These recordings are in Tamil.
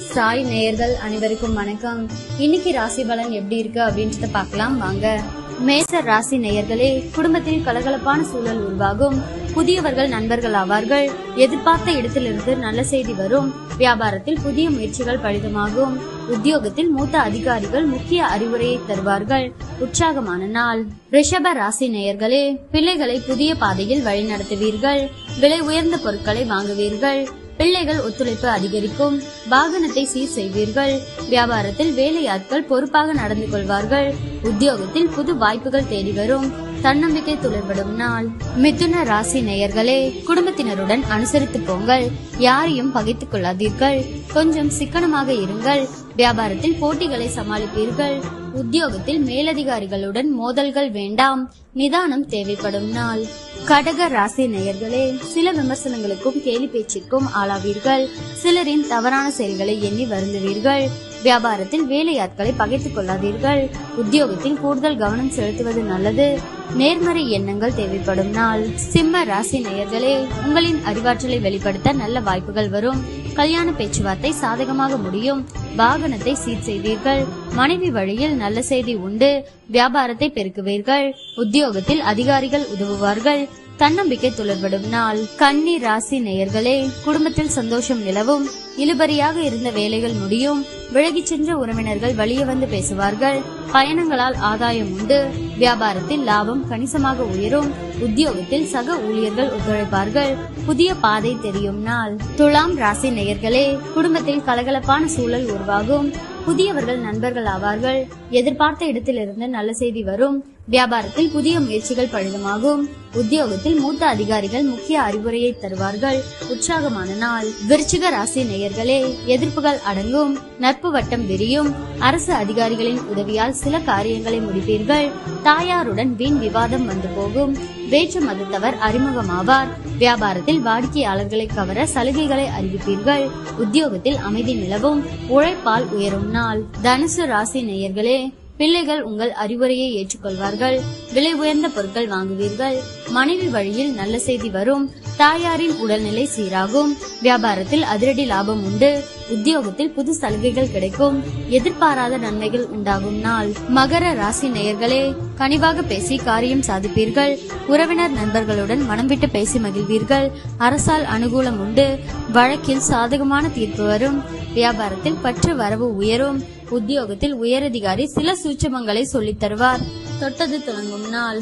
சாய் நேயர்கள் அனைவருக்கும் வணக்கம். இன்னைக்கு ராசி பலன் எப்படி இருக்கு அப்படின்றத பார்க்கலாம் வாங்க. மேச ராசி நேயர்களே, குடும்பத்தில் கலகலப்பான சூழல் உருவாகும். புதியவர்கள் நண்பர்கள் ஆவார்கள். எதிர்பார்த்த இடத்திலிருந்து நல்ல செய்தி வரும். வியாபாரத்தில் புதிய முயற்சிகள் பலிதமாகும். உத்தியோகத்தில் மூத்த அதிகாரிகள் முக்கிய அறிவுரையை தருவார்கள். உற்சாகமான நாள். ரிஷப ராசி நேயர்களே, பிள்ளைகளை புதிய பாதையில் வழிநடத்துவீர்கள். விலை உயர்ந்த பொருட்களை வாங்குவீர்கள். பிள்ளைகள் ஒத்துழைப்பு அதிகரிக்கும். வாகனத்தை சீர் செய்வீர்கள். வியாபாரத்தில் வேலையாட்கள் பொறுப்பாக நடந்து கொள்வார்கள். உத்தியோகத்தில் புது வாய்ப்புகள் தேடி வரும். தன்னம்பிக்கை துளிர்படும் நாள். மிதுன ராசி நேயர்களே, குடும்பத்தினருடன் அனுசரித்து போங்கள். யாரையும் பகைத்துக் கொள்ளாதீர்கள். கொஞ்சம் சிக்கனமாக இருங்கள். வியாபாரத்தில் போட்டிகளை சமாளிப்பீர்கள். உத்தியோகத்தில் மேலதிகாரிகளுடன் மோதல்கள் வேண்டாம். நிதானம் தேவைப்படும் நாள். கடக ராசி நேயர்களே, சில விமர்சனங்களுக்கும் கேலி பேச்சிற்கும் ஆளாவீர்கள். சிலரின் தவறான செயல்களை எண்ணி வருந்துவீர்கள். வியாபாரத்தில் வேலையாட்களை பகைத்துக் கொள்ளாதீர்கள். உத்தியோகத்தில் கூடுதல் கவனம் செலுத்துவது நல்லது. நேர்மறை எண்ணங்கள் தேவைப்படும் நாள். சிம்ம ராசி நேயர்களே, உங்களின் அறிவாற்றலை வெளிப்படுத்த நல்ல வாய்ப்புகள் வரும். கல்யாண பேச்சுவார்த்தை சாதகமாக முடியும். வாகனத்தை சீர் செய்வீர்கள். மனைவி வழியில் நல்ல செய்தி உண்டு. வியாபாரத்தை பெருக்குவீர்கள். உத்தியோகத்தில் அதிகாரிகள் உதவுவார்கள். தன்னம்பிக்கை துளிர்படும் நாள். கன்னி ராசி நேயர்களே, குடும்பத்தில் சந்தோஷம் நிலவும். இழுபறியாக இருந்த வேலைகள் முடியும். விலகி சென்ற உறவினர்கள் வழியே வந்து பேசுவார்கள். பயணங்களால் ஆதாயம் உண்டு. வியாபாரத்தில் லாபம் கணிசமாக உயரும். உத்தியோகத்தில் சக ஊழியர்கள் ஒத்துழைப்பார்கள். புதிய பாதை தெரியும் நாள். துலாம் ராசி நேயர்களே, குடும்பத்தில் கலகலப்பான சூழல் உருவாகும். புதியவர்கள் நண்பர்கள் ஆவார்கள். எதிர்பார்த்த இடத்திலிருந்து நல்ல செய்தி வரும். வியாபாரத்தில் புதிய முயற்சிகள் பலிதமாகும். உத்தியோகத்தில் மூத்த அதிகாரிகள் முக்கிய அறிவுரையை தருவார்கள். உற்சாகமான நாள். விருச்சிக ராசி நேயர்களே, எதிர்ப்புகள் அடங்கும். நட்பு வட்டம் விரியும். அரசு அதிகாரிகளின் உதவியால் சில காரியங்களை முடிப்பீர்கள். தாயாருடன் வீண் விவாதம் வந்து போகும். வேற்று மதத்தவர் அறிமுகமாவார். வியாபாரத்தில் வாடிக்கையாளர்களை கவர சலுகைகளை அறிவிப்பீர்கள். உத்தியோகத்தில் அமைதி நிலவும். உழைப்பால் உயரும் நாள். தனுசு ராசி நேயர்களே, பிள்ளைகள் உங்கள் அறிவுரையை ஏற்றுக்கொள்வார்கள். விலை உயர்ந்த பொருட்கள் வாங்குவீர்கள். மனைவி வழியில் நல்ல செய்தி வரும். தாயாரின் உடல்நிலை சீராகும். வியாபாரத்தில் அதிரடி லாபம் உண்டு. உத்தியோகத்தில் புது சலுகைகள் கிடைக்கும். எதிர்பாராத நன்மைகள் உண்டாகும் நாள். மகர ராசி நேயர்களே, கனிவாக பேசி காரியம் சாதிப்பீர்கள். உறவினர் நண்பர்களுடன் மனம் விட்டு பேசி மகிழ்வீர்கள். அரசால் அனுகூலம் உண்டு. வழக்கில் சாதகமான தீர்ப்பு வரும். வியாபாரத்தில் பற்று வரவு உயரும். உத்தியோகத்தில் உயரதிகாரி சில சூட்சமங்களை சொல்லித் தருவார். தொட்டது தொடங்கும் நாள்.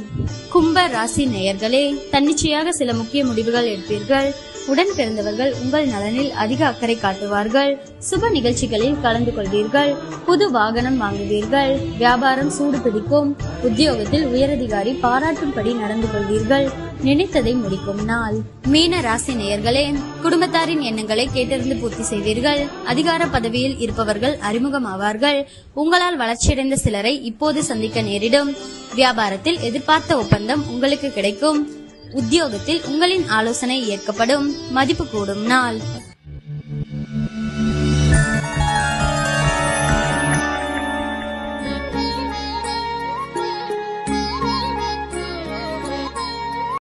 கும்ப ராசி நேயர்களே, தன்னிச்சையாக சில முக்கிய முடிவுகள் எடுப்பீர்கள். உடன் பிறந்தவர்கள் உங்கள் நலனில் அதிக அக்கறை காட்டுவார்கள். சுப நிகழ்ச்சிகளில் கலந்து கொள்வீர்கள். புது வாகனம் வாங்குவீர்கள். வியாபாரம் சூடு பிடிக்கும். உத்தியோகத்தில் உயரதிகாரி பாராட்டும்படி நடந்து கொள்வீர்கள். நினைத்ததை முடிக்கும் நாள். மீன ராசி நேயர்களே, குடும்பத்தாரின் எண்ணங்களை கேட்டறிந்து பூர்த்தி செய்வீர்கள். அதிகார பதவியில் இருப்பவர்கள் அறிமுகமாவார்கள். உங்களால் வளர்ச்சியடைந்த சிலரை இப்போது சந்திக்க நேரிடும். வியாபாரத்தில் எதிர்பார்த்த ஒப்பந்தம் உங்களுக்கு கிடைக்கும். உத்தியோகத்தில் உங்களின் ஆலோசனை ஏற்கப்படும். மதிப்பு கூடும் நாள்.